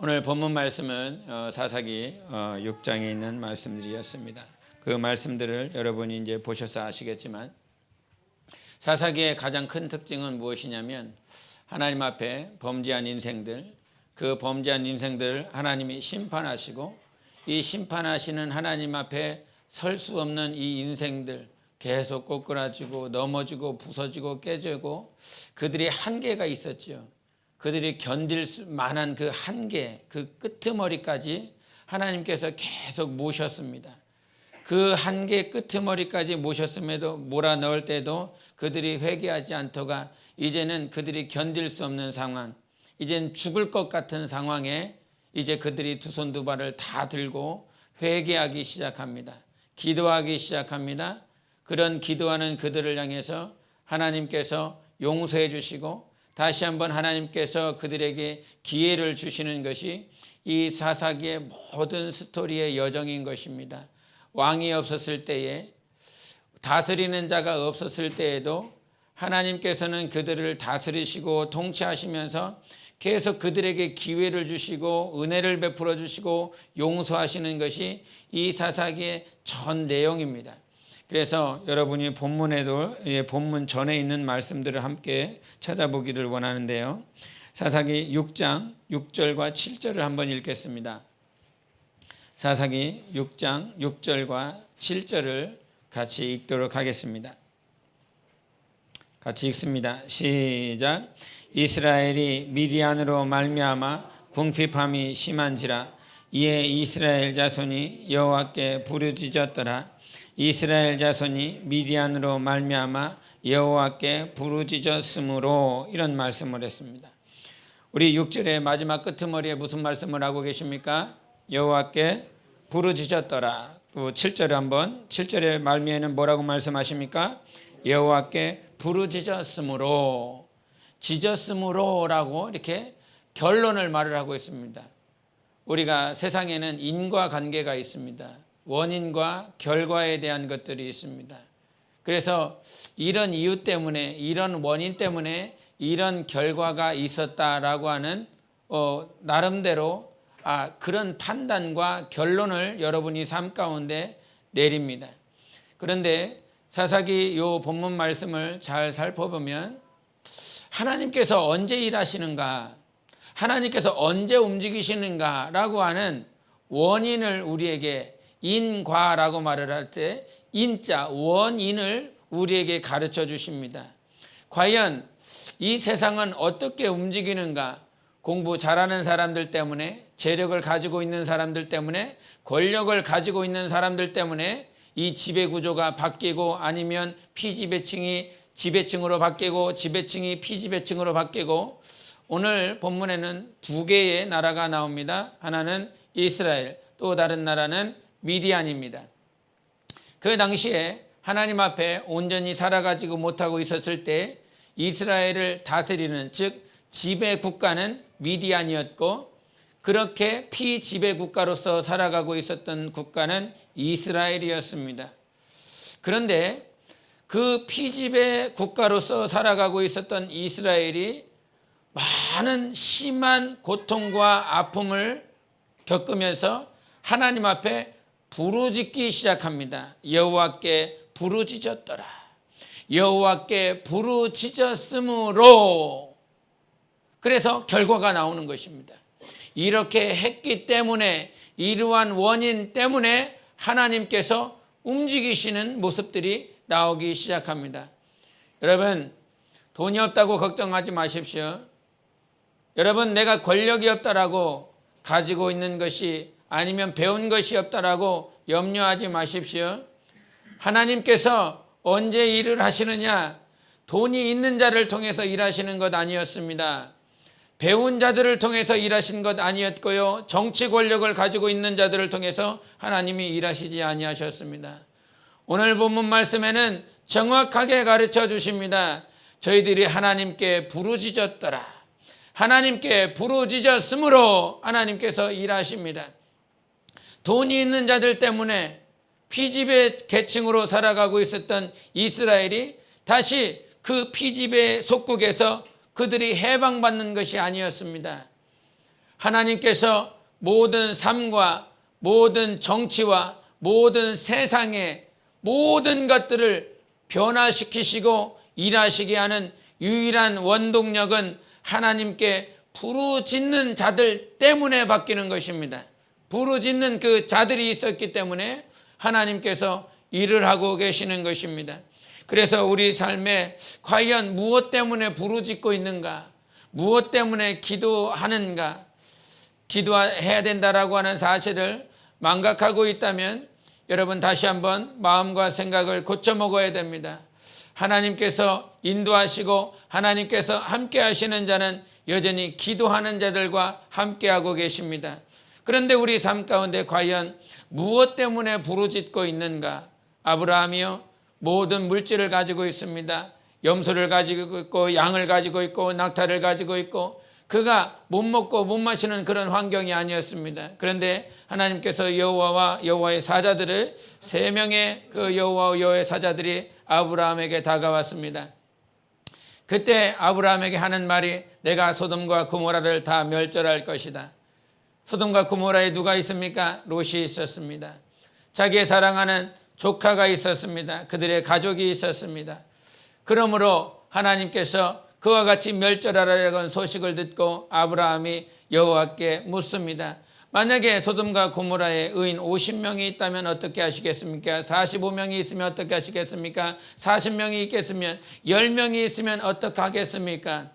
오늘 본문 말씀은 사사기 6장에 있는 말씀들이었습니다. 그 말씀들을 여러분이 이제 보셔서 아시겠지만 사사기의 가장 큰 특징은 무엇이냐면 하나님 앞에 범죄한 인생들, 그 범죄한 인생들을 하나님이 심판하시고 이 심판하시는 하나님 앞에 설 수 없는 이 인생들 계속 꼬꾸라지고 넘어지고 부서지고 깨지고 그들이 한계가 있었죠. 그들이 견딜 만한 그 한계, 그 끄트머리까지 하나님께서 계속 모셨습니다. 그 한계 끄트머리까지 모셨음에도 몰아넣을 때도 그들이 회개하지 않다가 이제는 그들이 견딜 수 없는 상황, 이젠 죽을 것 같은 상황에 이제 그들이 두 손 두 발을 다 들고 회개하기 시작합니다. 기도하기 시작합니다. 그런 기도하는 그들을 향해서 하나님께서 용서해 주시고 다시 한번 하나님께서 그들에게 기회를 주시는 것이 이 사사기의 모든 스토리의 여정인 것입니다. 왕이 없었을 때에, 다스리는 자가 없었을 때에도 하나님께서는 그들을 다스리시고 통치하시면서 계속 그들에게 기회를 주시고 은혜를 베풀어 주시고 용서하시는 것이 이 사사기의 전 내용입니다. 그래서 여러분이 본문에도 본문 전에 있는 말씀들을 함께 찾아보기를 원하는데요. 사사기 6장 6절과 7절을 한번 읽겠습니다. 사사기 6장 6절과 7절을 같이 읽도록 하겠습니다. 같이 읽습니다. 시작. 이스라엘이 미디안으로 말미암아 궁핍함이 심한지라 이에 이스라엘 자손이 여호와께 부르짖었더라. 이스라엘 자손이 미디안으로 말미암아 여호와께 부르짖었으므로, 이런 말씀을 했습니다. 우리 6절의 마지막 끄트머리에 무슨 말씀을 하고 계십니까? 여호와께 부르짖었더라. 또 7절에 한번, 7절의 말미에는 뭐라고 말씀하십니까? 여호와께 부르짖었으므로, 짖었으므로라고 이렇게 결론을 말을 하고 있습니다. 우리가 세상에는 인과관계가 있습니다. 원인과 결과에 대한 것들이 있습니다. 그래서 이런 이유 때문에, 이런 원인 때문에 이런 결과가 있었다라고 하는 나름대로 그런 판단과 결론을 여러분이 삶 가운데 내립니다. 그런데 사사기 요 본문 말씀을 잘 살펴보면 하나님께서 언제 일하시는가, 하나님께서 언제 움직이시는가라고 하는 원인을 우리에게, 인과라고 말을 할 때 인자, 원인을 우리에게 가르쳐 주십니다. 과연 이 세상은 어떻게 움직이는가? 공부 잘하는 사람들 때문에, 재력을 가지고 있는 사람들 때문에, 권력을 가지고 있는 사람들 때문에 이 지배구조가 바뀌고, 아니면 피지배층이 지배층으로 바뀌고 지배층이 피지배층으로 바뀌고, 오늘 본문에는 두 개의 나라가 나옵니다. 하나는 이스라엘, 또 다른 나라는 미디안입니다. 그 당시에 하나님 앞에 온전히 살아가지고 못하고 있었을 때 이스라엘을 다스리는, 즉 지배 국가는 미디안이었고, 그렇게 피지배 국가로서 살아가고 있었던 국가는 이스라엘이었습니다. 그런데 그 피지배 국가로서 살아가고 있었던 이스라엘이 많은 심한 고통과 아픔을 겪으면서 하나님 앞에 부르짖기 시작합니다. 여호와께 부르짖었더라. 여호와께 부르짖었으므로, 그래서 결과가 나오는 것입니다. 이렇게 했기 때문에, 이러한 원인 때문에 하나님께서 움직이시는 모습들이 나오기 시작합니다. 여러분, 돈이 없다고 걱정하지 마십시오. 여러분, 내가 권력이 없다라고 가지고 있는 것이, 아니면 배운 것이 없다라고 염려하지 마십시오. 하나님께서 언제 일을 하시느냐? 돈이 있는 자를 통해서 일하시는 것 아니었습니다. 배운 자들을 통해서 일하신 것 아니었고요, 정치 권력을 가지고 있는 자들을 통해서 하나님이 일하시지 아니하셨습니다. 오늘 본문 말씀에는 정확하게 가르쳐 주십니다. 저희들이 하나님께 부르짖었더라. 하나님께 부르짖었으므로 하나님께서 일하십니다. 돈이 있는 자들 때문에 피지배 계층으로 살아가고 있었던 이스라엘이 다시 그 피지배 속국에서 그들이 해방받는 것이 아니었습니다. 하나님께서 모든 삶과 모든 정치와 모든 세상의 모든 것들을 변화시키시고 일하시게 하는 유일한 원동력은 하나님께 부르짖는 자들 때문에 바뀌는 것입니다. 부르짖는 그 자들이 있었기 때문에 하나님께서 일을 하고 계시는 것입니다. 그래서 우리 삶에 과연 무엇 때문에 부르짖고 있는가? 무엇 때문에 기도하는가? 기도해야 된다라고 하는 사실을 망각하고 있다면 여러분 다시 한번 마음과 생각을 고쳐 먹어야 됩니다. 하나님께서 인도하시고 하나님께서 함께 하시는 자는 여전히 기도하는 자들과 함께하고 계십니다. 그런데 우리 삶 가운데 과연 무엇 때문에 부르짖고 있는가? 아브라함이요, 모든 물질을 가지고 있습니다. 염소를 가지고 있고 양을 가지고 있고 낙타를 가지고 있고 그가 못 먹고 못 마시는 그런 환경이 아니었습니다. 그런데 하나님께서 여호와와 여호와의 사자들을 3명의 그 여호와와 여호와의 사자들이 아브라함에게 다가왔습니다. 그때 아브라함에게 하는 말이 내가 소돔과 고모라를 다 멸절할 것이다. 소돔과 고모라에 누가 있습니까? 롯이 있었습니다. 자기의 사랑하는 조카가 있었습니다. 그들의 가족이 있었습니다. 그러므로 하나님께서 그와 같이 멸절하라는 소식을 듣고 아브라함이 여호와께 묻습니다. 만약에 소돔과 고모라에 의인 50명이 있다면 어떻게 하시겠습니까? 45명이 있으면 어떻게 하시겠습니까? 40명이 있겠으면 10명이 있으면 어떻게 하겠습니까?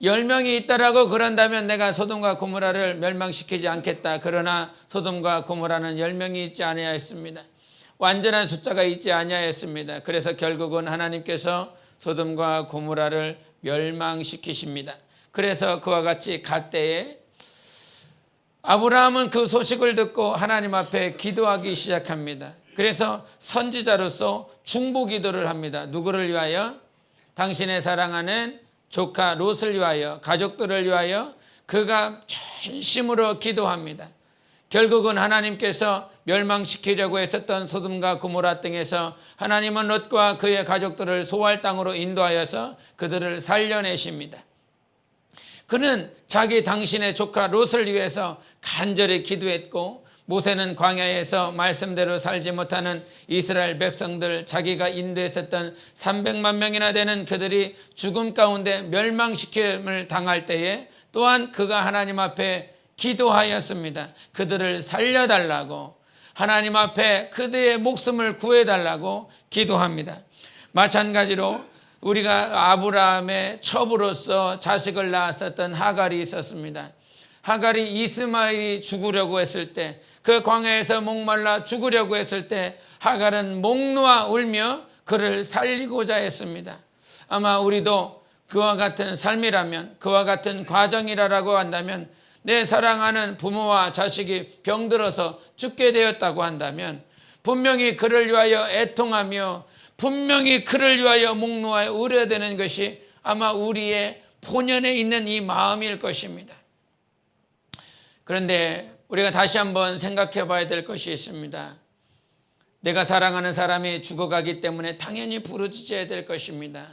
10명이 있다라고 그런다면 내가 소돔과 고모라를 멸망시키지 않겠다. 그러나 소돔과 고모라는 10명이 있지 아니하였습니다. 완전한 숫자가 있지 아니하였습니다. 그래서 결국은 하나님께서 소돔과 고모라를 멸망시키십니다. 그래서 그와 같이 갈 때에 아브라함은 그 소식을 듣고 하나님 앞에 기도하기 시작합니다. 그래서 선지자로서 중보 기도를 합니다. 누구를 위하여? 당신의 사랑하는 조카 롯을 위하여, 가족들을 위하여 그가 전심으로 기도합니다. 결국은 하나님께서 멸망시키려고 했었던 소돔과 고모라 땅에서 하나님은 롯과 그의 가족들을 소할 땅으로 인도하여서 그들을 살려내십니다. 그는 자기 당신의 조카 롯을 위해서 간절히 기도했고 모세는 광야에서 말씀대로 살지 못하는 이스라엘 백성들 자기가 인도했었던 300만 명이나 되는 그들이 죽음 가운데 멸망시킴을 당할 때에 또한 그가 하나님 앞에 기도하였습니다. 그들을 살려달라고 하나님 앞에 그들의 목숨을 구해달라고 기도합니다. 마찬가지로 우리가 아브라함의 첩으로서 자식을 낳았었던 하갈이 있었습니다. 하갈이 이스마엘이 죽으려고 했을 때, 그 광야에서 목말라 죽으려고 했을 때 하갈은 목 놓아 울며 그를 살리고자 했습니다. 아마 우리도 그와 같은 삶이라면, 그와 같은 과정이라고 한다면, 내 사랑하는 부모와 자식이 병들어서 죽게 되었다고 한다면 분명히 그를 위하여 애통하며 분명히 그를 위하여 목 놓아 울어야 되는 것이 아마 우리의 본연에 있는 이 마음일 것입니다. 그런데 우리가 다시 한번 생각해 봐야 될 것이 있습니다. 내가 사랑하는 사람이 죽어가기 때문에 당연히 부르짖어야 될 것입니다.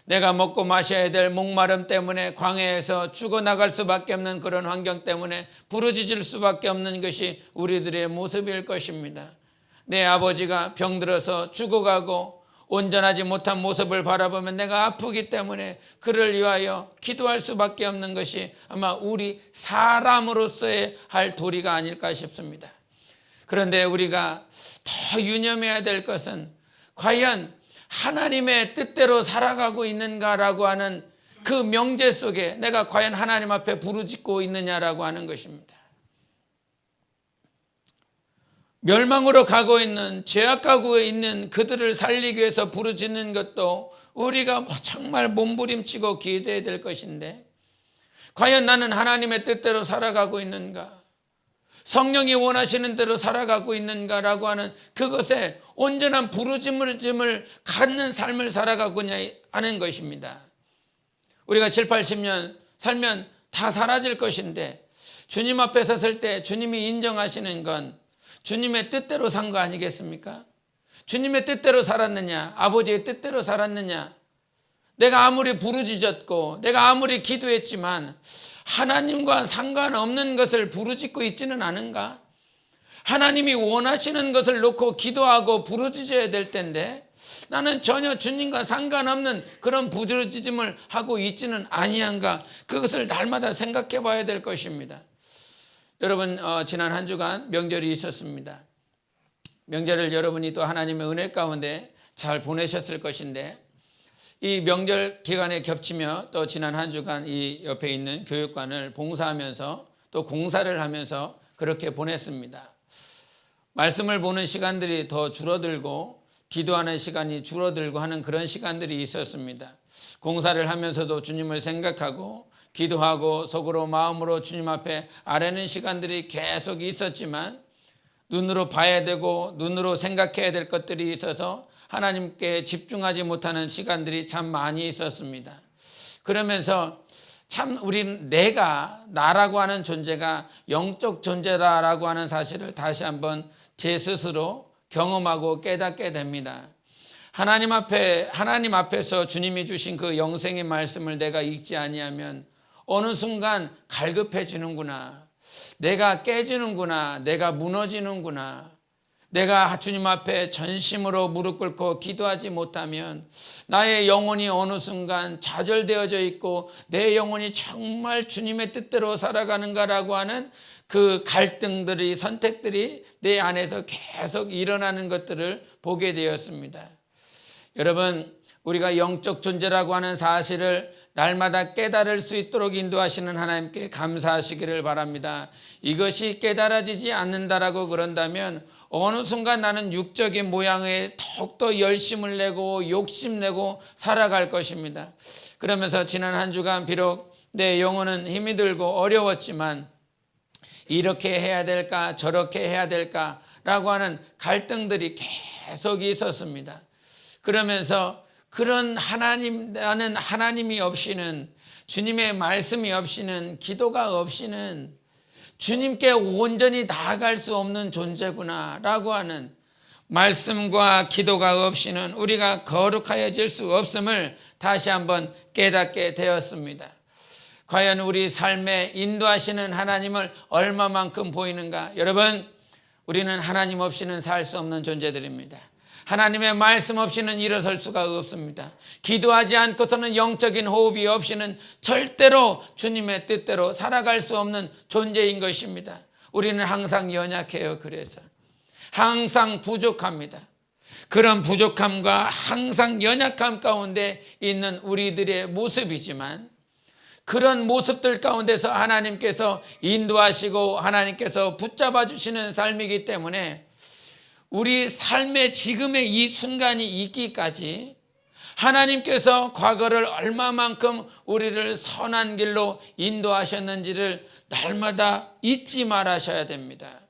내가 먹고 마셔야 될 목마름 때문에 광야에서 죽어나갈 수밖에 없는 그런 환경 때문에 부르짖을 수밖에 없는 것이 우리들의 모습일 것입니다. 내 아버지가 병들어서 죽어가고 온전하지 못한 모습을 바라보면 내가 아프기 때문에 그를 위하여 기도할 수밖에 없는 것이 아마 우리 사람으로서의 할 도리가 아닐까 싶습니다. 그런데 우리가 더 유념해야 될 것은 과연 하나님의 뜻대로 살아가고 있는가라고 하는 그 명제 속에 내가 과연 하나님 앞에 부르짖고 있느냐라고 하는 것입니다. 멸망으로 가고 있는 죄악 가고에 있는 그들을 살리기 위해서 부르짖는 것도 우리가 정말 몸부림치고 기도해야 될 것인데 과연 나는 하나님의 뜻대로 살아가고 있는가? 성령이 원하시는 대로 살아가고 있는가라고 하는 그것에 온전한 부르짖음을 갖는 삶을 살아가고 하는 것입니다. 우리가 7, 80년 살면 다 사라질 것인데 주님 앞에 섰을 때 주님이 인정하시는 건 주님의 뜻대로 산 거 아니겠습니까? 주님의 뜻대로 살았느냐? 아버지의 뜻대로 살았느냐? 내가 아무리 부르짖었고 내가 아무리 기도했지만 하나님과 상관없는 것을 부르짖고 있지는 않은가? 하나님이 원하시는 것을 놓고 기도하고 부르짖어야 될 텐데 나는 전혀 주님과 상관없는 그런 부르짖음을 하고 있지는 아니한가? 그것을 날마다 생각해 봐야 될 것입니다. 여러분, 지난 한 주간 명절이 있었습니다. 명절을 여러분이 또 하나님의 은혜 가운데 잘 보내셨을 것인데 이 명절 기간에 겹치며 또 지난 한 주간 이 옆에 있는 교육관을 봉사하면서 또 공사를 하면서 그렇게 보냈습니다. 말씀을 보는 시간들이 더 줄어들고 기도하는 시간이 줄어들고 하는 그런 시간들이 있었습니다. 공사를 하면서도 주님을 생각하고 기도하고 속으로 마음으로 주님 앞에 아뢰는 시간들이 계속 있었지만 눈으로 봐야 되고 눈으로 생각해야 될 것들이 있어서 하나님께 집중하지 못하는 시간들이 참 많이 있었습니다. 그러면서 참 우리는 나라고 하는 존재가 영적 존재다라고 하는 사실을 다시 한번 제 스스로 경험하고 깨닫게 됩니다. 하나님 앞에서 주님이 주신 그 영생의 말씀을 내가 읽지 아니하면 어느 순간 갈급해지는구나. 내가 깨지는구나. 내가 무너지는구나. 내가 주님 앞에 전심으로 무릎 꿇고 기도하지 못하면 나의 영혼이 어느 순간 좌절되어져 있고 내 영혼이 정말 주님의 뜻대로 살아가는가라고 하는 그 갈등들이 선택들이 내 안에서 계속 일어나는 것들을 보게 되었습니다. 여러분, 우리가 영적 존재라고 하는 사실을 날마다 깨달을 수 있도록 인도하시는 하나님께 감사하시기를 바랍니다. 이것이 깨달아지지 않는다라고 그런다면 어느 순간 나는 육적인 모양에 더욱더 열심을 내고 욕심내고 살아갈 것입니다. 그러면서 지난 한 주간 비록 내 영혼은 힘이 들고 어려웠지만 이렇게 해야 될까 저렇게 해야 될까라고 하는 갈등들이 계속 있었습니다. 그러면서 그런 나는 하나님이 없이는 주님의 말씀이 없이는 기도가 없이는 주님께 온전히 나아갈 수 없는 존재구나라고 하는 말씀과 기도가 없이는 우리가 거룩하여질 수 없음을 다시 한번 깨닫게 되었습니다. 과연 우리 삶에 인도하시는 하나님을 얼마만큼 보이는가? 여러분, 우리는 하나님 없이는 살 수 없는 존재들입니다. 하나님의 말씀 없이는 일어설 수가 없습니다. 기도하지 않고서는 영적인 호흡이 없이는 절대로 주님의 뜻대로 살아갈 수 없는 존재인 것입니다. 우리는 항상 연약해요. 그래서 항상 부족합니다. 그런 부족함과 항상 연약함 가운데 있는 우리들의 모습이지만 그런 모습들 가운데서 하나님께서 인도하시고 하나님께서 붙잡아 주시는 삶이기 때문에 우리 삶의 지금의 이 순간이 있기까지 하나님께서 과거를 얼마만큼 우리를 선한 길로 인도하셨는지를 날마다 잊지 말아셔야 됩니다.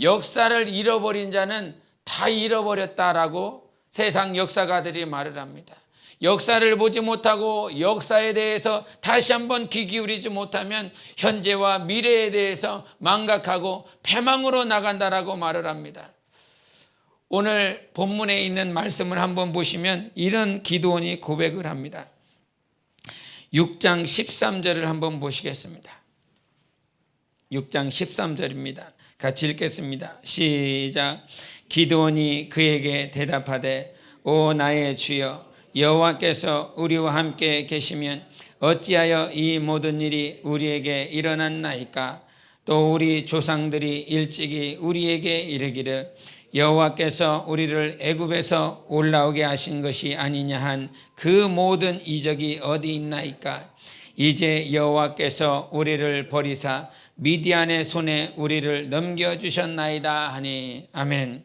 역사를 잃어버린 자는 다 잃어버렸다라고 세상 역사가들이 말을 합니다. 역사를 보지 못하고 역사에 대해서 다시 한번 귀 기울이지 못하면 현재와 미래에 대해서 망각하고 패망으로 나간다라고 말을 합니다. 오늘 본문에 있는 말씀을 한번 보시면 이런 기드온이 고백을 합니다. 6장 13절을 한번 보시겠습니다. 6장 13절입니다. 같이 읽겠습니다. 시작. 기드온이 그에게 대답하되 오 나의 주여 여호와께서 우리와 함께 계시면 어찌하여 이 모든 일이 우리에게 일어났나이까? 또 우리 조상들이 일찍이 우리에게 이르기를 여호와께서 우리를 애굽에서 올라오게 하신 것이 아니냐 한 그 모든 이적이 어디 있나이까? 이제 여호와께서 우리를 버리사 미디안의 손에 우리를 넘겨주셨나이다 하니. 아멘.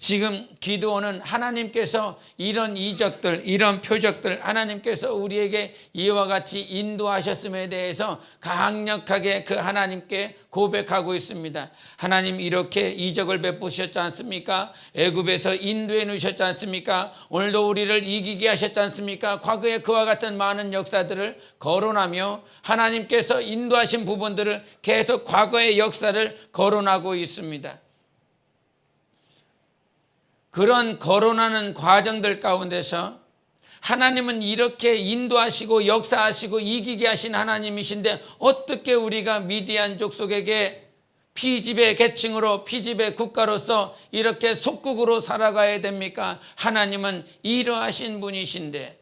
지금 기드온은 하나님께서 이런 이적들, 이런 표적들 하나님께서 우리에게 이와 같이 인도하셨음에 대해서 강력하게 그 하나님께 고백하고 있습니다. 하나님 이렇게 이적을 베푸셨지 않습니까? 애굽에서 인도해 놓으셨지 않습니까? 오늘도 우리를 이기게 하셨지 않습니까? 과거에 그와 같은 많은 역사들을 거론하며 하나님께서 인도하신 부분들을 계속 과거의 역사를 거론하고 있습니다. 그런 거론하는 과정들 가운데서 하나님은 이렇게 인도하시고 역사하시고 이기게 하신 하나님이신데 어떻게 우리가 미디안 족속에게 피지배 계층으로 피지배 국가로서 이렇게 속국으로 살아가야 됩니까? 하나님은 이러하신 분이신데.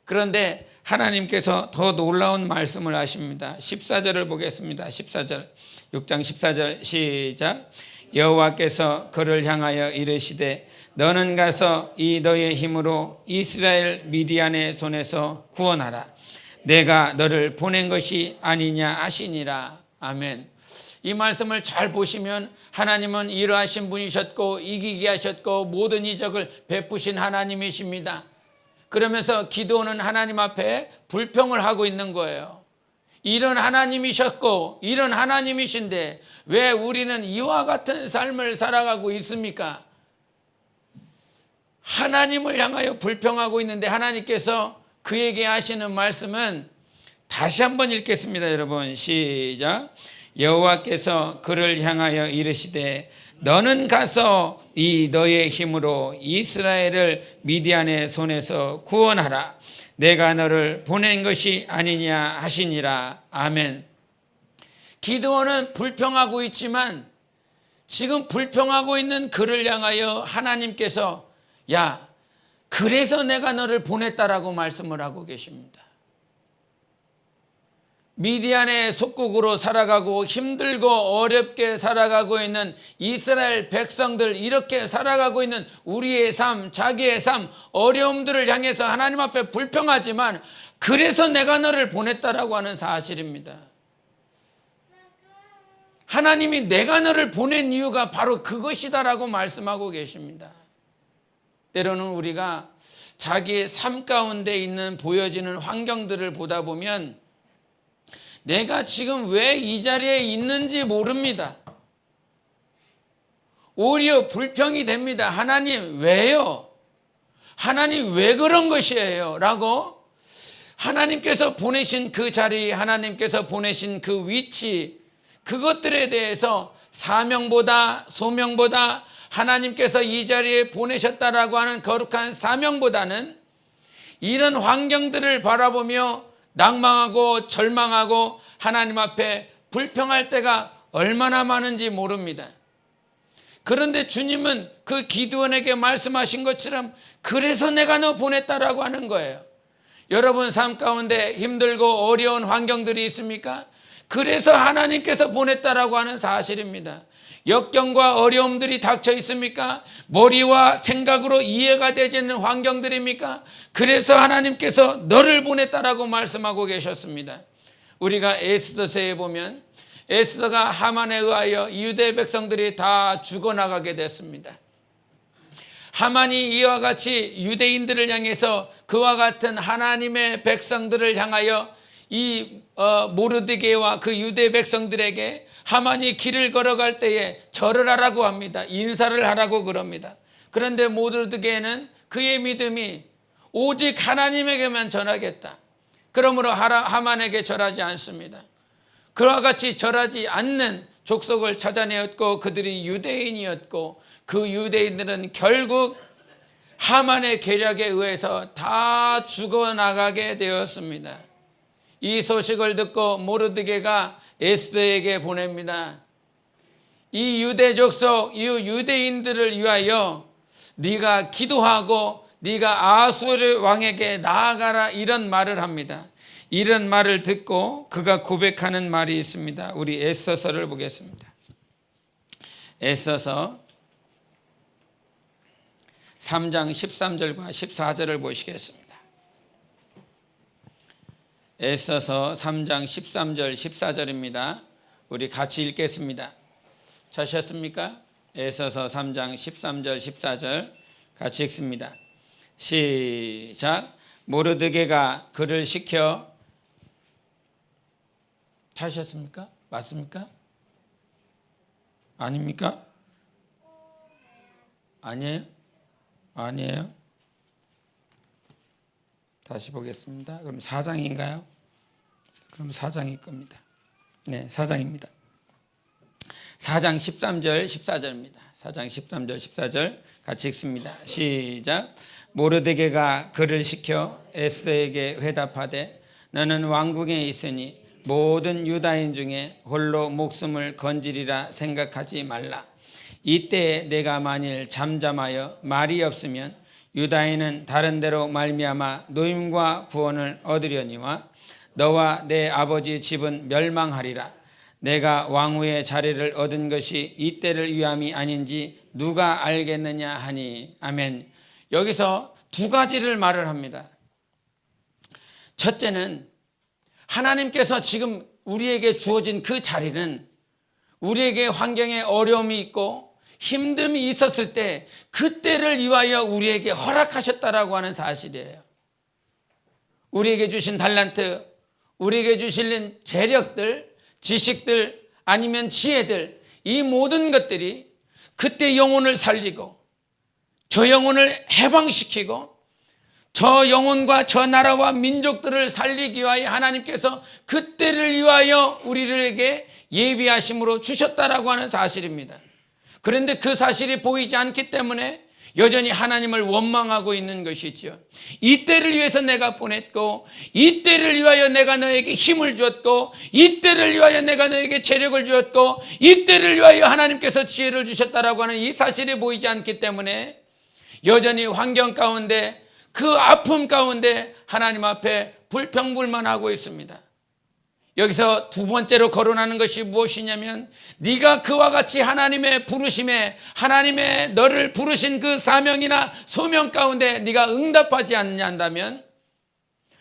그런데 하나님께서 더 놀라운 말씀을 하십니다. 14절을 보겠습니다. 14절 6장 14절 시작. 여호와께서 그를 향하여 이르시되 너는 가서 이 너의 힘으로 이스라엘 미디안의 손에서 구원하라. 내가 너를 보낸 것이 아니냐 하시니라. 아멘. 이 말씀을 잘 보시면 하나님은 이러하신 분이셨고 이기게 하셨고 모든 이적을 베푸신 하나님이십니다. 그러면서 기도는 하나님 앞에 불평을 하고 있는 거예요. 이런 하나님이셨고 이런 하나님이신데 왜 우리는 이와 같은 삶을 살아가고 있습니까? 하나님을 향하여 불평하고 있는데 하나님께서 그에게 하시는 말씀은 다시 한번 읽겠습니다. 여러분 시작. 여호와께서 그를 향하여 이르시되 너는 가서 이 너의 힘으로 이스라엘을 미디안의 손에서 구원하라. 내가 너를 보낸 것이 아니냐 하시니라. 아멘. 기드온은 불평하고 있지만 지금 불평하고 있는 그를 향하여 하나님께서 야, 그래서 내가 너를 보냈다라고 말씀을 하고 계십니다. 미디안의 속국으로 살아가고 힘들고 어렵게 살아가고 있는 이스라엘 백성들, 이렇게 살아가고 있는 우리의 삶, 자기의 삶, 어려움들을 향해서 하나님 앞에 불평하지만 그래서 내가 너를 보냈다라고 하는 사실입니다. 하나님이 내가 너를 보낸 이유가 바로 그것이다라고 말씀하고 계십니다. 때로는 우리가 자기의 삶 가운데 있는 보여지는 환경들을 보다 보면 내가 지금 왜 이 자리에 있는지 모릅니다. 오히려 불평이 됩니다. 하나님 왜요? 하나님 왜 그런 것이에요? 라고 하나님께서 보내신 그 자리, 하나님께서 보내신 그 위치, 그것들에 대해서 사명보다 소명보다 하나님께서 이 자리에 보내셨다라고 하는 거룩한 사명보다는 이런 환경들을 바라보며 낭망하고 절망하고 하나님 앞에 불평할 때가 얼마나 많은지 모릅니다. 그런데 주님은 그 기드온에게 말씀하신 것처럼 그래서 내가 너 보냈다라고 하는 거예요. 여러분 삶 가운데 힘들고 어려운 환경들이 있습니까? 그래서 하나님께서 보냈다라고 하는 사실입니다. 역경과 어려움들이 닥쳐 있습니까? 머리와 생각으로 이해가 되지 않는 환경들입니까? 그래서 하나님께서 너를 보냈다라고 말씀하고 계셨습니다. 우리가 에스더서에 보면 에스더가 하만에 의하여 유대 백성들이 다 죽어나가게 됐습니다. 하만이 이와 같이 유대인들을 향해서 그와 같은 하나님의 백성들을 향하여 이 모르드게와 그 유대 백성들에게 하만이 길을 걸어갈 때에 절을 하라고 합니다. 인사를 하라고 그럽니다. 그런데 모르드게는 그의 믿음이 오직 하나님에게만 전하겠다. 그러므로 하만에게 절하지 않습니다. 그와 같이 절하지 않는 족속을 찾아내었고 그들이 유대인이었고 그 유대인들은 결국 하만의 계략에 의해서 다 죽어나가게 되었습니다. 이 소식을 듣고 모르드게가 에스더에게 보냅니다. 이 유대 족속, 이 유대인들을 위하여 네가 기도하고 네가 아수르 왕에게 나아가라 이런 말을 합니다. 이런 말을 듣고 그가 고백하는 말이 있습니다. 우리 에스더서를 보겠습니다. 에스더서 3장 13절과 14절을 보시겠습니다. 에스더서 3장 13절 14절입니다. 우리 같이 읽겠습니다. 찾으셨습니까? 에스더서 3장 13절 14절 같이 읽습니다. 시작. 모르드게가 그를 시켜 찾으셨습니까? 맞습니까? 아닙니까? 아니에요? 아니에요? 다시 보겠습니다. 그럼 4장인가요? 그럼 4장일 겁니다. 네, 4장입니다. 4장 13절 14절입니다. 4장 13절 14절 같이 읽습니다. 시작. 모르드게가 그를 시켜 에스더에게 회답하되 너는 왕궁에 있으니 모든 유다인 중에 홀로 목숨을 건지리라 생각하지 말라. 이때 내가 만일 잠잠하여 말이 없으면 유다인은 다른 데로 말미암아 노임과 구원을 얻으려니와 너와 내 아버지 집은 멸망하리라. 내가 왕후의 자리를 얻은 것이 이때를 위함이 아닌지 누가 알겠느냐 하니. 아멘. 여기서 두 가지를 말을 합니다. 첫째는 하나님께서 지금 우리에게 주어진 그 자리는 우리에게 환경에 어려움이 있고 힘듦이 있었을 때 그때를 위하여 우리에게 허락하셨다라고 하는 사실이에요. 우리에게 주신 달란트, 우리에게 주신 재력들, 지식들, 아니면 지혜들, 이 모든 것들이 그때 영혼을 살리고 저 영혼을 해방시키고 저 영혼과 저 나라와 민족들을 살리기 위하여 하나님께서 그때를 위하여 우리에게 예비하심으로 주셨다라고 하는 사실입니다. 그런데 그 사실이 보이지 않기 때문에 여전히 하나님을 원망하고 있는 것이지요. 이때를 위해서 내가 보냈고, 이때를 위하여 내가 너에게 힘을 주었고, 이때를 위하여 내가 너에게 재력을 주었고, 이때를 위하여 하나님께서 지혜를 주셨다라고 하는 이 사실이 보이지 않기 때문에 여전히 환경 가운데, 그 아픔 가운데 하나님 앞에 불평불만하고 있습니다. 여기서 두 번째로 거론하는 것이 무엇이냐면, 네가 그와 같이 하나님의 부르심에, 하나님의 너를 부르신 그 사명이나 소명 가운데 네가 응답하지 않는다면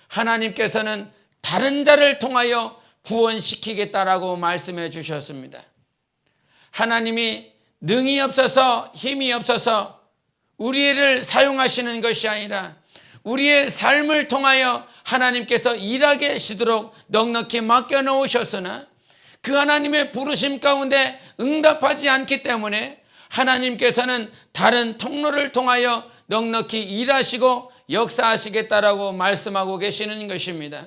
하나님께서는 다른 자를 통하여 구원시키겠다라고 말씀해 주셨습니다. 하나님이 능히 없어서 힘이 없어서 우리를 사용하시는 것이 아니라 우리의 삶을 통하여 하나님께서 일하게 하시도록 넉넉히 맡겨놓으셨으나 그 하나님의 부르심 가운데 응답하지 않기 때문에 하나님께서는 다른 통로를 통하여 넉넉히 일하시고 역사하시겠다라고 말씀하고 계시는 것입니다.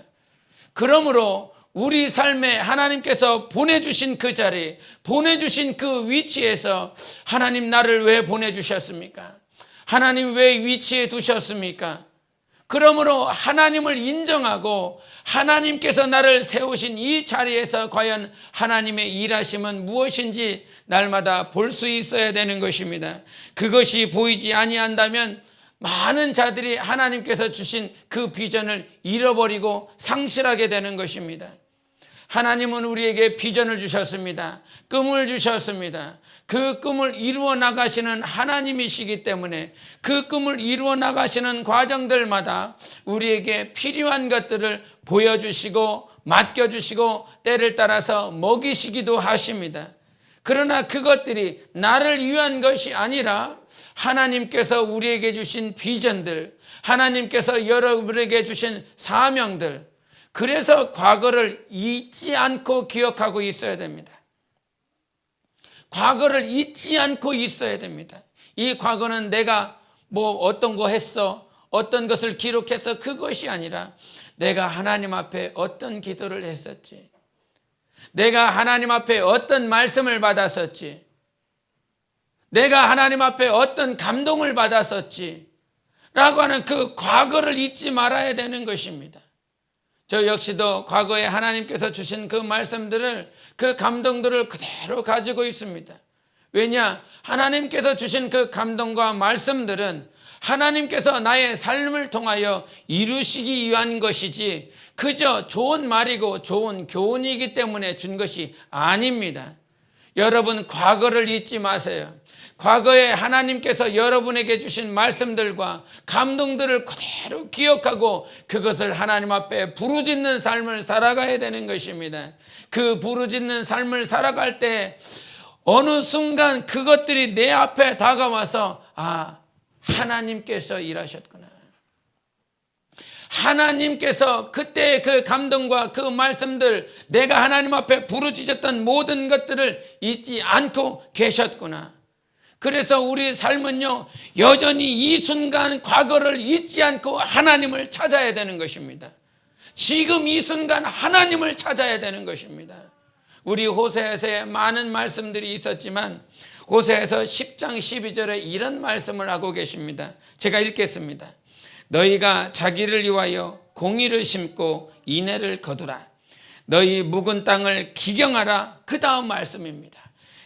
그러므로 우리 삶에 하나님께서 보내주신 그 자리, 보내주신 그 위치에서 하나님 나를 왜 보내주셨습니까? 하나님 왜 위치에 두셨습니까? 그러므로 하나님을 인정하고 하나님께서 나를 세우신 이 자리에서 과연 하나님의 일하심은 무엇인지 날마다 볼 수 있어야 되는 것입니다. 그것이 보이지 아니한다면 많은 자들이 하나님께서 주신 그 비전을 잃어버리고 상실하게 되는 것입니다. 하나님은 우리에게 비전을 주셨습니다. 꿈을 주셨습니다. 그 꿈을 이루어 나가시는 하나님이시기 때문에 그 꿈을 이루어 나가시는 과정들마다 우리에게 필요한 것들을 보여주시고 맡겨주시고 때를 따라서 먹이시기도 하십니다. 그러나 그것들이 나를 위한 것이 아니라 하나님께서 우리에게 주신 비전들, 하나님께서 여러분에게 주신 사명들, 그래서 과거를 잊지 않고 기억하고 있어야 됩니다. 과거를 잊지 않고 있어야 됩니다. 이 과거는 내가 어떤 거 했어, 어떤 것을 기록해서 그것이 아니라 내가 하나님 앞에 어떤 기도를 했었지, 내가 하나님 앞에 어떤 말씀을 받았었지, 내가 하나님 앞에 어떤 감동을 받았었지 라고 하는 그 과거를 잊지 말아야 되는 것입니다. 저 역시도 과거에 하나님께서 주신 그 말씀들을, 그 감동들을 그대로 가지고 있습니다. 왜냐? 하나님께서 주신 그 감동과 말씀들은 하나님께서 나의 삶을 통하여 이루시기 위한 것이지 그저 좋은 말이고 좋은 교훈이기 때문에 준 것이 아닙니다. 여러분, 과거를 잊지 마세요. 과거에 하나님께서 여러분에게 주신 말씀들과 감동들을 그대로 기억하고 그것을 하나님 앞에 부르짖는 삶을 살아가야 되는 것입니다. 그 부르짖는 삶을 살아갈 때 어느 순간 그것들이 내 앞에 다가와서 하나님께서 일하셨구나, 하나님께서 그때의 그 감동과 그 말씀들, 내가 하나님 앞에 부르짖었던 모든 것들을 잊지 않고 계셨구나. 그래서 우리 삶은요, 여전히 이 순간 과거를 잊지 않고 하나님을 찾아야 되는 것입니다. 지금 이 순간 하나님을 찾아야 되는 것입니다. 우리 호세아서에 많은 말씀들이 있었지만 호세아서 10장 12절에 이런 말씀을 하고 계십니다. 제가 읽겠습니다. 너희가 자기를 위하여 공의를 심고 인애를 거두라. 너희 묵은 땅을 기경하라. 그 다음 말씀입니다.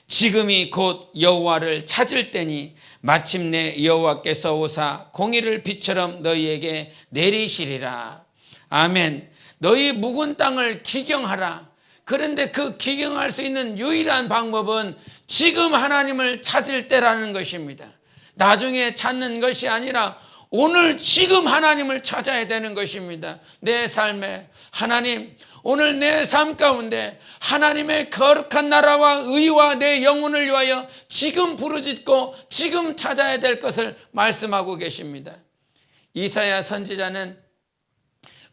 지금이 곧 여호와를 찾을 때니 마침내 여호와께서 오사 공의를 비처럼 너희에게 내리시리라. 아멘. 너희 묵은 땅을 기경하라. 그런데 그 기경할 수 있는 유일한 방법은 지금 하나님을 찾을 때라는 것입니다. 나중에 찾는 것이 아니라 오늘 지금 하나님을 찾아야 되는 것입니다. 내 삶에 하나님, 오늘 내 삶 가운데 하나님의 거룩한 나라와 의와 내 영혼을 위하여 지금 부르짖고 지금 찾아야 될 것을 말씀하고 계십니다. 이사야 선지자는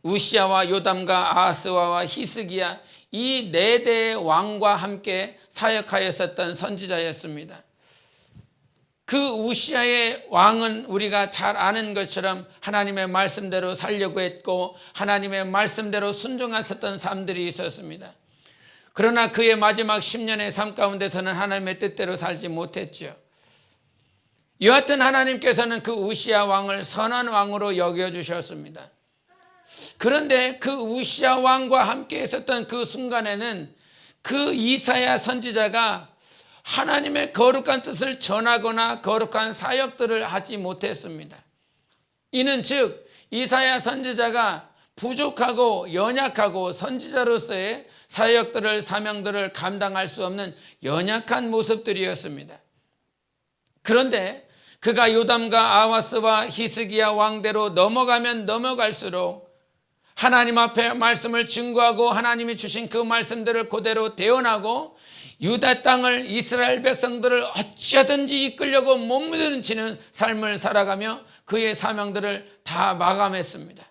우시아와 요담과 아하스와 히스기야 이 네 대의 왕과 함께 사역하였었던 선지자였습니다. 그 우시아의 왕은 우리가 잘 아는 것처럼 하나님의 말씀대로 살려고 했고 하나님의 말씀대로 순종했었던 삶들이 있었습니다. 그러나 그의 마지막 10년의 삶 가운데서는 하나님의 뜻대로 살지 못했죠. 여하튼 하나님께서는 그 우시아 왕을 선한 왕으로 여겨주셨습니다. 그런데 그 우시아 왕과 함께 있었던 그 순간에는 그 이사야 선지자가 하나님의 거룩한 뜻을 전하거나 거룩한 사역들을 하지 못했습니다. 이는 즉 이사야 선지자가 부족하고 연약하고 선지자로서의 사역들을 사명들을 감당할 수 없는 연약한 모습들이었습니다. 그런데 그가 요담과 아하스와 히스기야 왕대로 넘어가면 넘어갈수록 하나님 앞에 말씀을 증거하고 하나님이 주신 그 말씀들을 그대로 대언하고 유다 땅을 이스라엘 백성들을 어찌하든지 이끌려고 몸부림치는 삶을 살아가며 그의 사명들을 다 마감했습니다.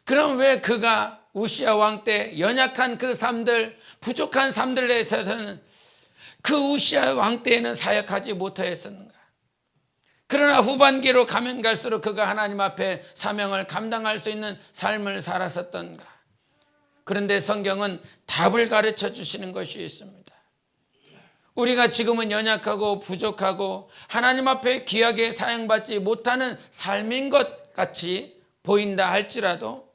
그럼 왜 그가 우시아 왕 때 연약한 그 삶들, 부족한 삶들에 있어서는 그 우시아 왕 때에는 사역하지 못하였었는가? 그러나 후반기로 가면 갈수록 그가 하나님 앞에 사명을 감당할 수 있는 삶을 살았었던가? 그런데 성경은 답을 가르쳐 주시는 것이 있습니다. 우리가 지금은 연약하고 부족하고 하나님 앞에 귀하게 사용받지 못하는 삶인 것 같이 보인다 할지라도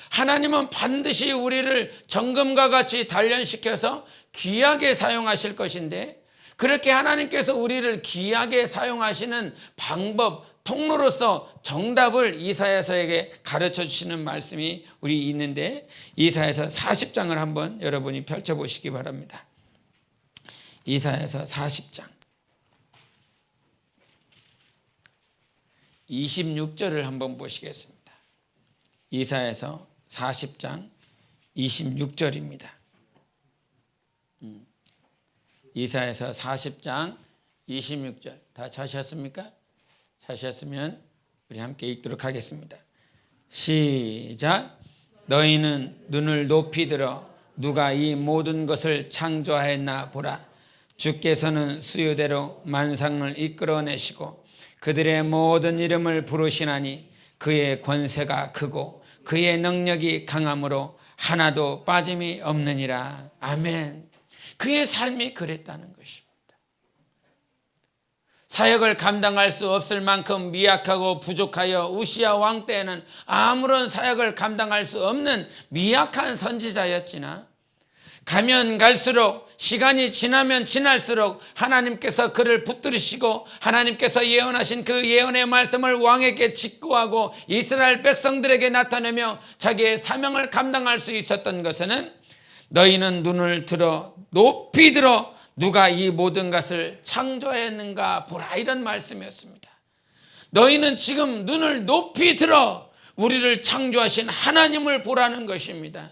하나님은 반드시 우리를 정금과 같이 단련시켜서 귀하게 사용하실 것인데 그렇게 하나님께서 우리를 귀하게 사용하시는 방법, 통로로서 정답을 이사야서에게 가르쳐 주시는 말씀이 우리 있는데 이사야서 40장을 한번 여러분이 펼쳐보시기 바랍니다. 이사야서 40장 26절을 한번 보시겠습니다. 이사야서 40장 26절입니다. 이사야서 40장 26절 다 찾으셨습니까? 찾으셨으면 우리 함께 읽도록 하겠습니다. 시작. 너희는 눈을 높이 들어 누가 이 모든 것을 창조하였나 보라. 주께서는 수요대로 만상을 이끌어내시고 그들의 모든 이름을 부르시나니 그의 권세가 크고 그의 능력이 강함으로 하나도 빠짐이 없느니라. 아멘. 그의 삶이 그랬다는 것입니다. 사역을 감당할 수 없을 만큼 미약하고 부족하여 우시아 왕 때에는 아무런 사역을 감당할 수 없는 미약한 선지자였지나 가면 갈수록 시간이 지나면 지날수록 하나님께서 그를 붙들으시고 하나님께서 예언하신 그 예언의 말씀을 왕에게 직구하고 이스라엘 백성들에게 나타내며 자기의 사명을 감당할 수 있었던 것은 너희는 눈을 들어 높이 들어 누가 이 모든 것을 창조했는가 보라, 이런 말씀이었습니다. 너희는 지금 눈을 높이 들어 우리를 창조하신 하나님을 보라는 것입니다.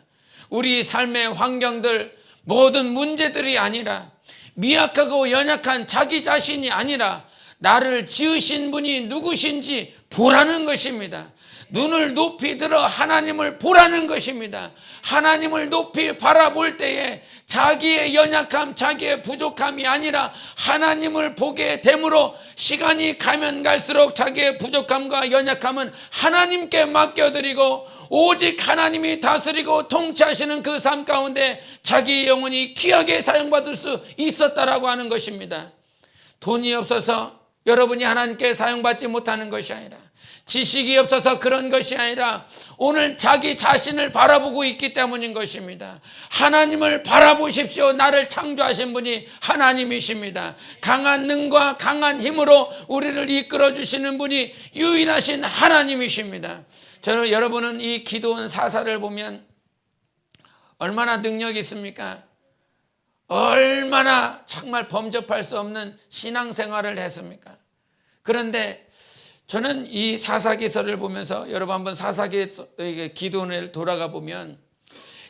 우리 삶의 환경들, 모든 문제들이 아니라 미약하고 연약한 자기 자신이 아니라 나를 지으신 분이 누구신지 보라는 것입니다. 눈을 높이 들어 하나님을 보라는 것입니다. 하나님을 높이 바라볼 때에 자기의 연약함, 자기의 부족함이 아니라 하나님을 보게 되므로 시간이 가면 갈수록 자기의 부족함과 연약함은 하나님께 맡겨드리고 오직 하나님이 다스리고 통치하시는 그 삶 가운데 자기 영혼이 귀하게 사용받을 수 있었다라고 하는 것입니다. 돈이 없어서 여러분이 하나님께 사용받지 못하는 것이 아니라, 지식이 없어서 그런 것이 아니라 오늘 자기 자신을 바라보고 있기 때문인 것입니다. 하나님을 바라보십시오. 나를 창조하신 분이 하나님이십니다. 강한 능과 강한 힘으로 우리를 이끌어 주시는 분이 유일하신 하나님이십니다. 여러분은 이 기드온 사사를 보면 얼마나 능력이 있습니까? 얼마나 정말 범접할 수 없는 신앙생활을 했습니까? 그런데 저는 이 사사기서를 보면서 여러분 한번 기드온을 돌아가 보면,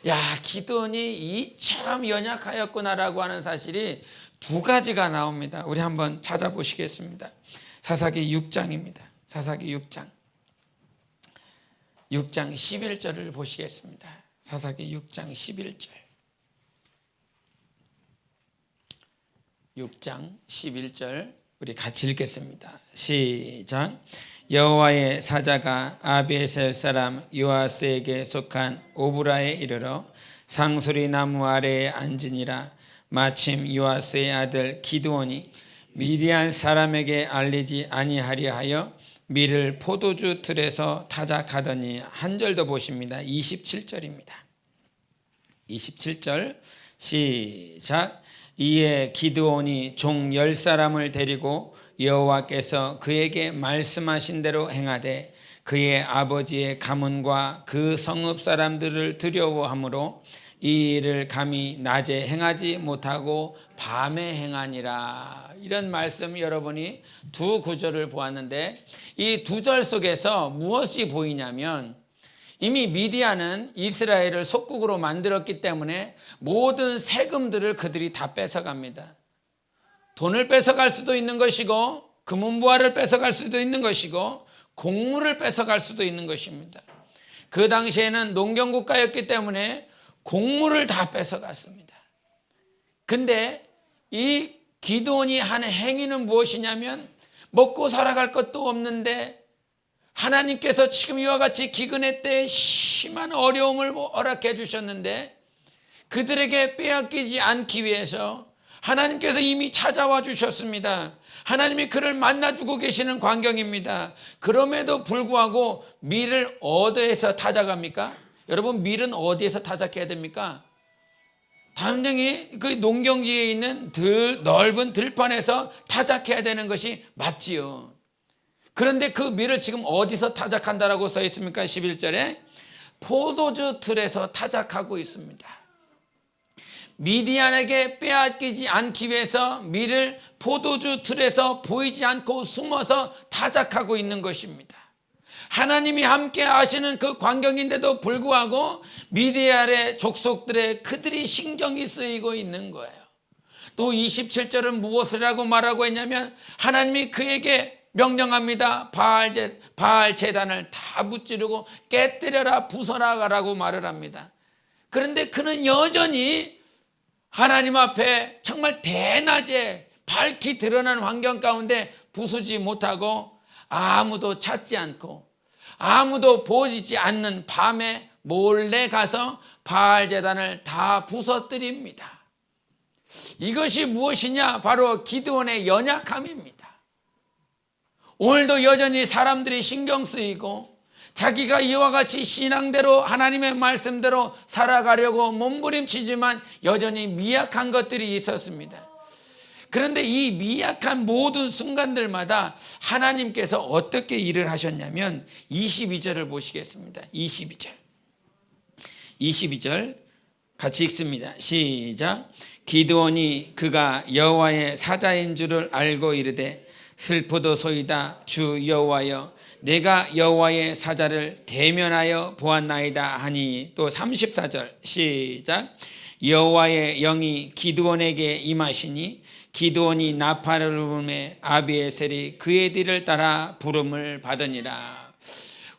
야, 기드온이 이처럼 연약하였구나라고 하는 사실이 두 가지가 나옵니다. 우리 한번 찾아보시겠습니다. 사사기 6장입니다. 사사기 6장 11절을 보시겠습니다. 사사기 6장 11절. 6장 11절 우리 같이 읽겠습니다. 시작. 여호와의 사자가 아비에셀 사람 요아스에게 속한 오브라에 이르러 상수리 나무 아래에 앉으니라. 마침 요아스의 아들 기드온이 미디안 사람에게 알리지 아니하려 하여 밀을 포도주 틀에서 타작하더니, 한 절도 보십니다. 27절입니다. 27절 시작. 이에 기드온이 종 10사람을 데리고 여호와께서 그에게 말씀하신 대로 행하되 그의 아버지의 가문과 그 성읍 사람들을 두려워하므로 이 일을 감히 낮에 행하지 못하고 밤에 행하니라. 이런 말씀 여러분이 두 구절을 보았는데, 이 두 절 속에서 무엇이 보이냐면, 이미 미디안은 이스라엘을 속국으로 만들었기 때문에 모든 세금들을 그들이 다 뺏어갑니다. 돈을 뺏어갈 수도 있는 것이고, 금은부화를 뺏어갈 수도 있는 것이고, 곡물을 뺏어갈 수도 있는 것입니다. 그 당시에는 농경국가였기 때문에 곡물을 다 뺏어갔습니다. 근데 이 기드온이 한 행위는 무엇이냐면, 먹고 살아갈 것도 없는데 하나님께서 지금 이와 같이 기근의 때에 심한 어려움을 허락해 주셨는데, 그들에게 빼앗기지 않기 위해서 하나님께서 이미 찾아와 주셨습니다. 하나님이 그를 만나주고 계시는 광경입니다. 그럼에도 불구하고 밀을 어디에서 타작합니까? 여러분, 밀은 어디에서 타작해야 됩니까? 당연히 그 농경지에 있는 넓은 들판에서 타작해야 되는 것이 맞지요. 그런데 그 밀을 지금 어디서 타작한다라고 써 있습니까? 11절에 포도주 틀에서 타작하고 있습니다. 미디안에게 빼앗기지 않기 위해서 밀을 포도주 틀에서 보이지 않고 숨어서 타작하고 있는 것입니다. 하나님이 함께 하시는 그 광경인데도 불구하고 미디안의 족속들의 그들이 신경이 쓰이고 있는 거예요. 또 27절은 무엇이라고 말하고 있냐면, 하나님이 그에게 명령합니다. 바알 제단을 다 무찌르고 깨뜨려라, 부숴라라고 말을 합니다. 그런데 그는 여전히 하나님 앞에 정말 대낮에 밝히 드러난 환경 가운데 부수지 못하고, 아무도 찾지 않고 아무도 보이지 않는 밤에 몰래 가서 바알 제단을 다 부서뜨립니다. 이것이 무엇이냐? 바로 기드온의 연약함입니다. 오늘도 여전히 사람들이 신경 쓰이고 자기가 이와 같이 신앙대로 하나님의 말씀대로 살아가려고 몸부림치지만 여전히 미약한 것들이 있었습니다. 그런데 이 미약한 모든 순간들마다 하나님께서 어떻게 일을 하셨냐면, 22절을 보시겠습니다. 22절 같이 읽습니다. 시작. 기드온이 그가 여호와의 사자인 줄을 알고 이르되 슬프도소이다 주 여호와여, 내가 여호와의 사자를 대면하여 보았나이다 하니. 또 34절 시작. 여호와의 영이 기드온에게 임하시니 기드온이 나팔을 불매 아비에셀이 그의 뒤를 따라 부름을 받으니라.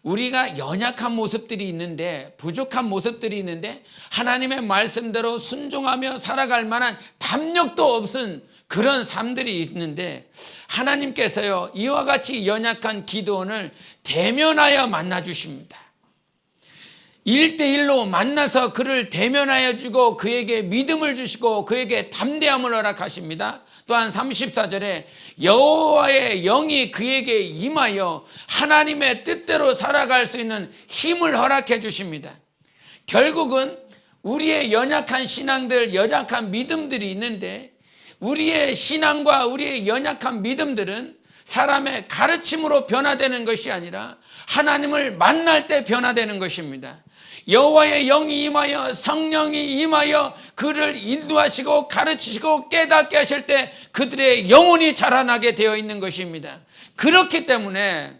우리가 연약한 모습들이 있는데, 부족한 모습들이 있는데 하나님의 말씀대로 순종하며 살아갈 만한 담력도 없은 그런 삶들이 있는데, 하나님께서요 이와 같이 연약한 기도원을 대면하여 만나 주십니다. 1대1로 만나서 그를 대면하여 주고 그에게 믿음을 주시고 그에게 담대함을 허락하십니다. 또한 34절에 여호와의 영이 그에게 임하여 하나님의 뜻대로 살아갈 수 있는 힘을 허락해 주십니다. 결국은 우리의 연약한 신앙들, 연약한 믿음들이 있는데, 우리의 신앙과 우리의 연약한 믿음들은 사람의 가르침으로 변화되는 것이 아니라 하나님을 만날 때 변화되는 것입니다. 여호와의 영이 임하여, 성령이 임하여 그를 인도하시고 가르치시고 깨닫게 하실 때 그들의 영혼이 자라나게 되어 있는 것입니다. 그렇기 때문에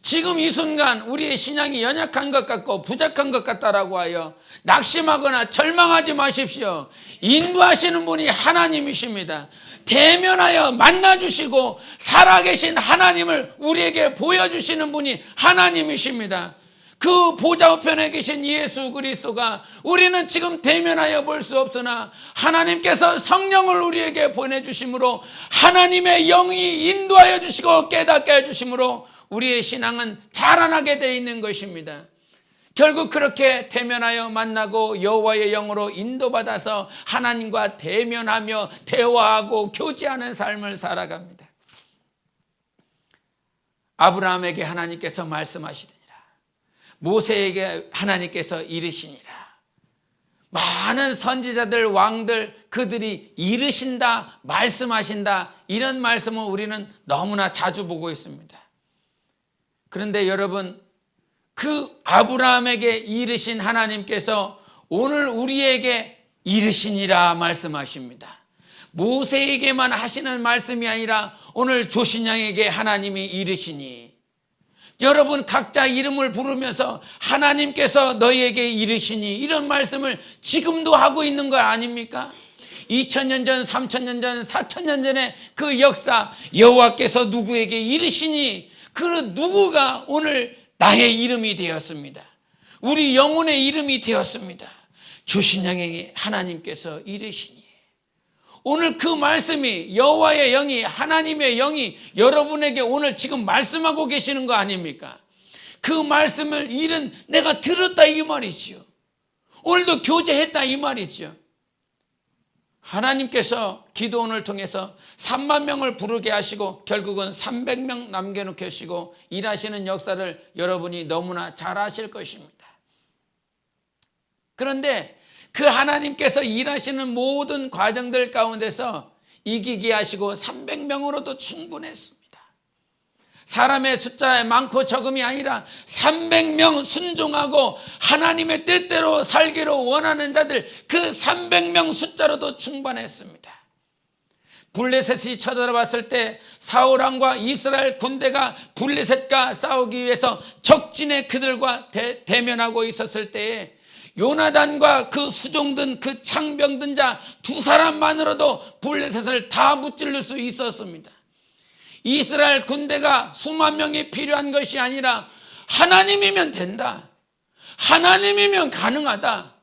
지금 이 순간 우리의 신앙이 연약한 것 같고 부족한 것 같다라고 하여 낙심하거나 절망하지 마십시오. 인도하시는 분이 하나님이십니다. 대면하여 만나주시고 살아계신 하나님을 우리에게 보여주시는 분이 하나님이십니다. 그 보좌 우편에 계신 예수 그리스도가 우리는 지금 대면하여 볼 수 없으나 하나님께서 성령을 우리에게 보내주심으로 하나님의 영이 인도하여 주시고 깨닫게 해주심으로 우리의 신앙은 자라나게 되어 있는 것입니다. 결국 그렇게 대면하여 만나고 여호와의 영으로 인도받아서 하나님과 대면하며 대화하고 교제하는 삶을 살아갑니다. 아브라함에게 하나님께서 말씀하시더니라, 모세에게 하나님께서 이르시니라. 많은 선지자들, 왕들, 그들이 이르신다, 말씀하신다, 이런 말씀을 우리는 너무나 자주 보고 있습니다. 그런데 여러분, 그 아브라함에게 이르신 하나님께서 오늘 우리에게 이르시니라 말씀하십니다. 모세에게만 하시는 말씀이 아니라 오늘 조신양에게 하나님이 이르시니, 여러분 각자 이름을 부르면서 하나님께서 너희에게 이르시니, 이런 말씀을 지금도 하고 있는 거 아닙니까? 2000년 전, 3000년 전, 4000년 전에 그 역사, 여호와께서 누구에게 이르시니, 그 누구가 오늘 나의 이름이 되었습니다. 우리 영혼의 이름이 되었습니다. 조신양에게 하나님께서 이르시니, 오늘 그 말씀이, 여호와의 영이, 하나님의 영이 여러분에게 오늘 지금 말씀하고 계시는 거 아닙니까? 그 말씀을 일은 내가 들었다 이 말이지요. 오늘도 교제했다 이 말이죠. 하나님께서 기도원을 통해서 3만 명을 부르게 하시고 결국은 300명 남겨놓게 하시고 일하시는 역사를 여러분이 너무나 잘 아실 것입니다. 그런데 그 하나님께서 일하시는 모든 과정들 가운데서 이기게 하시고 300명으로도 충분했습니다. 사람의 숫자에 많고 적음이 아니라 300명 순종하고 하나님의 뜻대로 살기로 원하는 자들, 그 300명 숫자로도 충분했습니다. 블레셋이 쳐들어왔을 때 사울왕과 이스라엘 군대가 블레셋과 싸우기 위해서 적진에 그들과 대면하고 있었을 때에 요나단과 그 수종든 그 창병든 자 두 사람만으로도 블레셋을 다 무찔러 수 있었습니다. 이스라엘 군대가 수만 명이 필요한 것이 아니라 하나님이면 된다, 하나님이면 가능하다,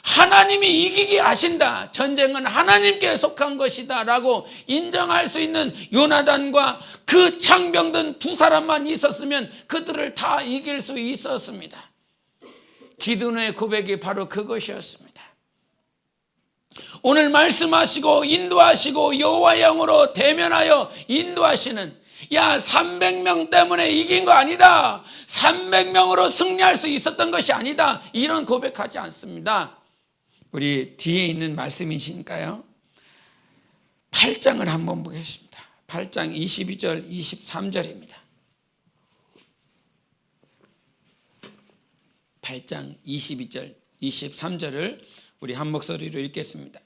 하나님이 이기게 하신다, 전쟁은 하나님께 속한 것이다 라고 인정할 수 있는 요나단과 그 창병든 두 사람만 있었으면 그들을 다 이길 수 있었습니다. 기드온의 고백이 바로 그것이었습니다. 오늘 말씀하시고 인도하시고 여호와의 영으로 대면하여 인도하시는, 야 300명 때문에 이긴 거 아니다, 300명으로 승리할 수 있었던 것이 아니다, 이런 고백하지 않습니다. 우리 뒤에 있는 말씀이시니까요, 8장을 한번 보겠습니다. 8장 22절 23절입니다 8장 22절 23절을 우리 한 목소리로 읽겠습니다.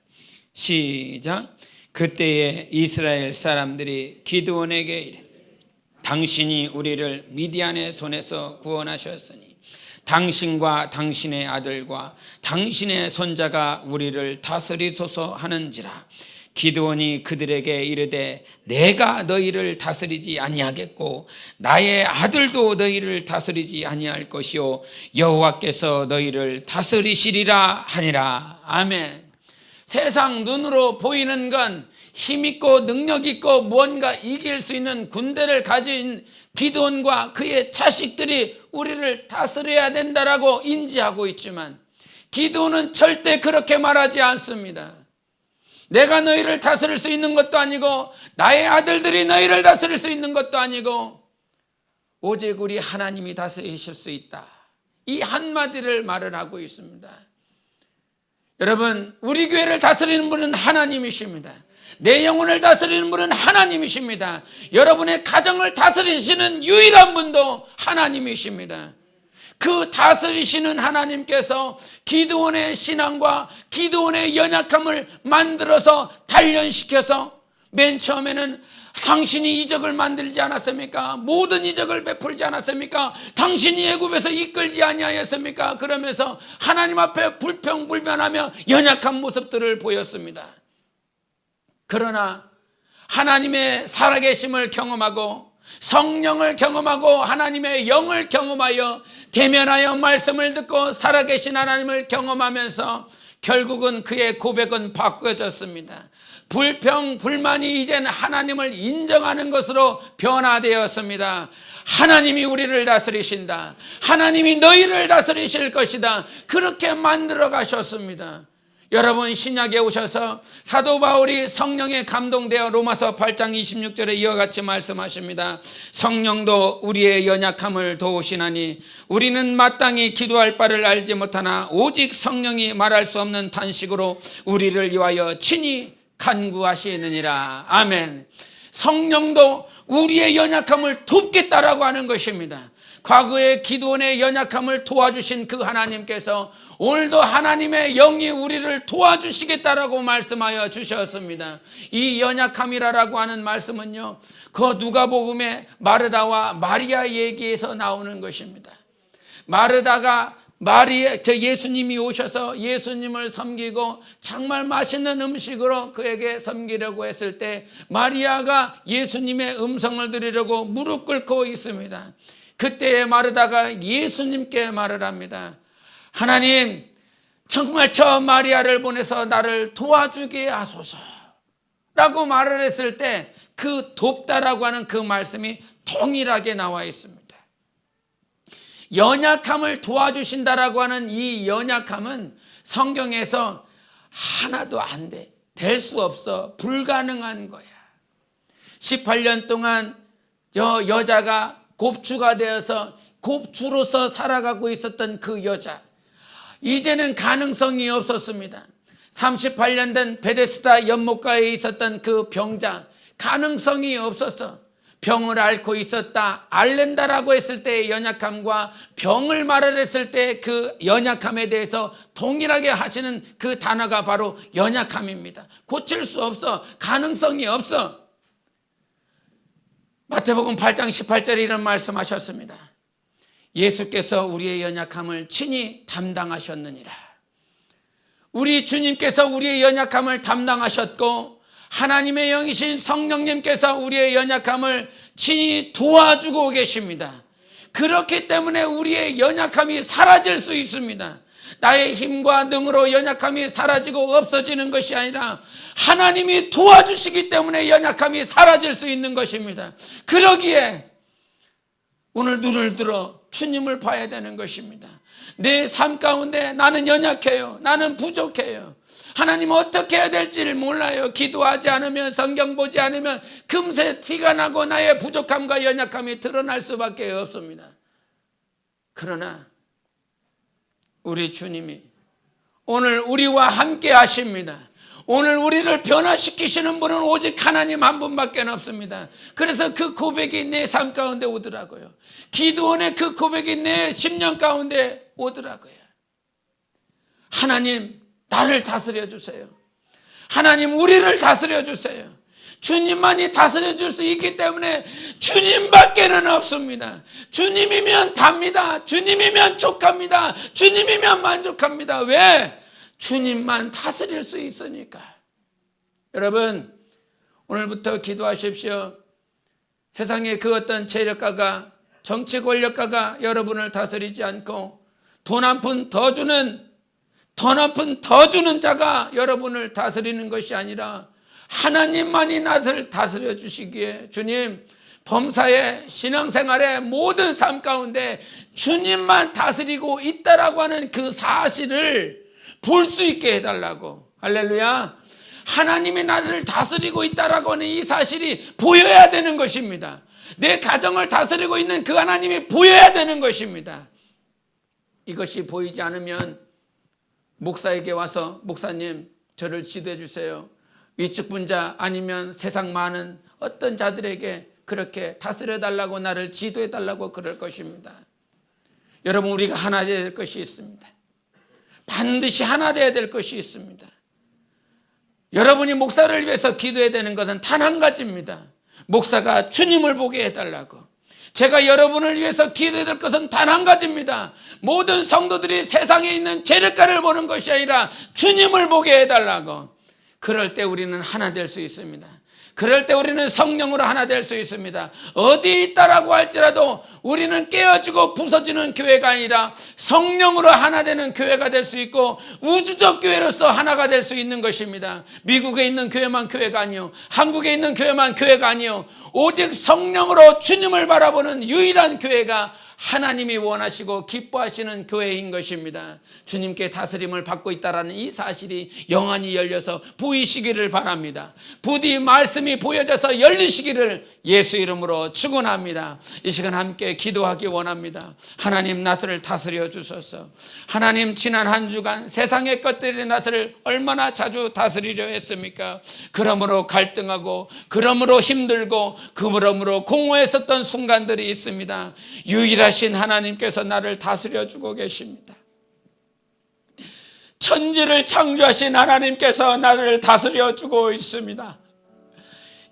시작. 그때에 이스라엘 사람들이 기드온에게 이르되, 당신이 우리를 미디안의 손에서 구원하셨으니 당신과 당신의 아들과 당신의 손자가 우리를 다스리소서 하는지라. 기드온이 그들에게 이르되 내가 너희를 다스리지 아니하겠고 나의 아들도 너희를 다스리지 아니할 것이요 여호와께서 너희를 다스리시리라 하니라. 아멘. 세상 눈으로 보이는 건 힘있고 능력있고 무언가 이길 수 있는 군대를 가진 기드온과 그의 자식들이 우리를 다스려야 된다라고 인지하고 있지만 기드온은 절대 그렇게 말하지 않습니다. 내가 너희를 다스릴 수 있는 것도 아니고 나의 아들들이 너희를 다스릴 수 있는 것도 아니고 오직 우리 하나님이 다스리실 수 있다. 이 한마디를 말을 하고 있습니다. 여러분, 우리 교회를 다스리는 분은 하나님이십니다. 내 영혼을 다스리는 분은 하나님이십니다. 여러분의 가정을 다스리시는 유일한 분도 하나님이십니다. 그 다스리시는 하나님께서 기드온의 신앙과 기드온의 연약함을 만들어서 단련시켜서 맨 처음에는 당신이 이적을 만들지 않았습니까? 모든 이적을 베풀지 않았습니까? 당신이 애굽에서 이끌지 아니하였습니까? 그러면서 하나님 앞에 불평불만하며 연약한 모습들을 보였습니다. 그러나 하나님의 살아계심을 경험하고 성령을 경험하고 하나님의 영을 경험하여 대면하여 말씀을 듣고 살아계신 하나님을 경험하면서 결국은 그의 고백은 바꿔졌습니다. 불평, 불만이 이제는 하나님을 인정하는 것으로 변화되었습니다. 하나님이 우리를 다스리신다. 하나님이 너희를 다스리실 것이다. 그렇게 만들어 가셨습니다. 여러분, 신약에 오셔서 사도 바울이 성령에 감동되어 로마서 8장 26절에 이와 같이 말씀하십니다. 성령도 우리의 연약함을 도우시나니 우리는 마땅히 기도할 바를 알지 못하나 오직 성령이 말할 수 없는 탄식으로 우리를 위하여 친히 간구하시느니라. 아멘. 성령도 우리의 연약함을 돕겠다라고 하는 것입니다. 과거의 기드온의 연약함을 도와주신 그 하나님께서 오늘도 하나님의 영이 우리를 도와주시겠다라고 말씀하여 주셨습니다. 이 연약함이라고 하는 말씀은요, 그 누가복음의 마르다와 마리아 얘기에서 나오는 것입니다. 마르다가 예수님이 오셔서 예수님을 섬기고 정말 맛있는 음식으로 그에게 섬기려고 했을 때 마리아가 예수님의 음성을 들으려고 무릎 꿇고 있습니다. 그때 마르다가 예수님께 말을 합니다. 하나님, 정말 저 마리아를 보내서 나를 도와주게 하소서 라고 말을 했을 때 그 돕다라고 하는 그 말씀이 동일하게 나와 있습니다. 연약함을 도와주신다라고 하는 이 연약함은 성경에서 하나도 안 돼. 될 수 없어. 불가능한 거야. 18년 동안 여자가 곱추가 되어서 곱추로서 살아가고 있었던 그 여자, 이제는 가능성이 없었습니다. 38년 된 베데스다 연못가에 있었던 그 병자, 가능성이 없었어. 병을 앓고 있었다, 앓는다라고 했을 때의 연약함과 병을 말을 했을 때 그 연약함에 대해서 동일하게 하시는 그 단어가 바로 연약함입니다. 고칠 수 없어. 가능성이 없어. 마태복음 8장 18절에 이런 말씀하셨습니다. 예수께서 우리의 연약함을 친히 담당하셨느니라. 우리 주님께서 우리의 연약함을 담당하셨고 하나님의 영이신 성령님께서 우리의 연약함을 친히 도와주고 계십니다. 그렇기 때문에 우리의 연약함이 사라질 수 있습니다. 나의 힘과 능으로 연약함이 사라지고 없어지는 것이 아니라 하나님이 도와주시기 때문에 연약함이 사라질 수 있는 것입니다. 그러기에 오늘 눈을 들어 주님을 봐야 되는 것입니다. 내 삶 가운데 나는 연약해요. 나는 부족해요. 하나님 어떻게 해야 될지를 몰라요. 기도하지 않으면, 성경 보지 않으면 금세 티가 나고 나의 부족함과 연약함이 드러날 수밖에 없습니다. 그러나 우리 주님이 오늘 우리와 함께 하십니다. 오늘 우리를 변화시키시는 분은 오직 하나님 한 분밖에 없습니다. 그래서 그 고백이 내 삶 가운데 오더라고요. 기도원의 그 고백이 내 10년 가운데 오더라고요. 하나님, 나를 다스려 주세요. 하나님, 우리를 다스려 주세요. 주님만이 다스려 줄 수 있기 때문에 주님밖에는 없습니다. 주님이면 답니다. 주님이면 족합니다. 주님이면 만족합니다. 왜? 주님만 다스릴 수 있으니까. 여러분, 오늘부터 기도하십시오. 세상의 그 어떤 세력가가, 정치 권력가가 여러분을 다스리지 않고 돈 한 푼 더 주는 자가 여러분을 다스리는 것이 아니라 하나님만이 나를 다스려 주시기에, 주님, 범사의 신앙생활의 모든 삶 가운데 주님만 다스리고 있다라고 하는 그 사실을 볼 수 있게 해달라고. 할렐루야. 하나님이 나를 다스리고 있다라고 하는 이 사실이 보여야 되는 것입니다. 내 가정을 다스리고 있는 그 하나님이 보여야 되는 것입니다. 이것이 보이지 않으면 목사에게 와서, 목사님, 저를 지도해 주세요. 위축분자 아니면 세상 많은 어떤 자들에게 그렇게 다스려 달라고, 나를 지도해 달라고 그럴 것입니다. 여러분, 우리가 하나 되어야 될 것이 있습니다. 반드시 하나 되어야 될 것이 있습니다. 여러분이 목사를 위해서 기도해야 되는 것은 단 한 가지입니다. 목사가 주님을 보게 해달라고. 제가 여러분을 위해서 기도해야 될 것은 단 한 가지입니다. 모든 성도들이 세상에 있는 재력가를 보는 것이 아니라 주님을 보게 해달라고. 그럴 때 우리는 하나 될 수 있습니다. 그럴 때 우리는 성령으로 하나 될 수 있습니다. 어디 있다라고 할지라도 우리는 깨어지고 부서지는 교회가 아니라 성령으로 하나 되는 교회가 될 수 있고 우주적 교회로서 하나가 될 수 있는 것입니다. 미국에 있는 교회만 교회가 아니요, 한국에 있는 교회만 교회가 아니요, 오직 성령으로 주님을 바라보는 유일한 교회가 하나님이 원하시고 기뻐하시는 교회인 것입니다. 주님께 다스림을 받고 있다는 이 사실이 영안이 열려서 보이시기를 바랍니다. 부디 말씀이 보여져서 열리시기를 예수 이름으로 축원합니다. 이 시간 함께 기도하기 원합니다. 하나님, 나를 다스려 주소서. 하나님, 지난 한 주간 세상의 것들이 나를 얼마나 자주 다스리려 했습니까? 그러므로 갈등하고, 그러므로 힘들고, 그러므로 공허했었던 순간들이 있습니다. 유일하신 하나님께서 나를 다스려 주고 계십니다. 천지를 창조하신 하나님께서 나를 다스려 주고 있습니다.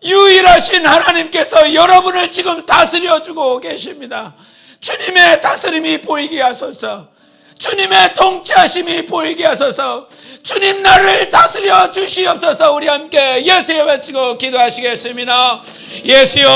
유일하신 하나님께서 여러분을 지금 다스려 주고 계십니다. 주님의 다스림이 보이게 하소서. 주님의 통치하심이 보이게 하소서. 주님, 나를 다스려 주시옵소서. 우리 함께 예수여 외치고 기도하시겠습니다. 예수여.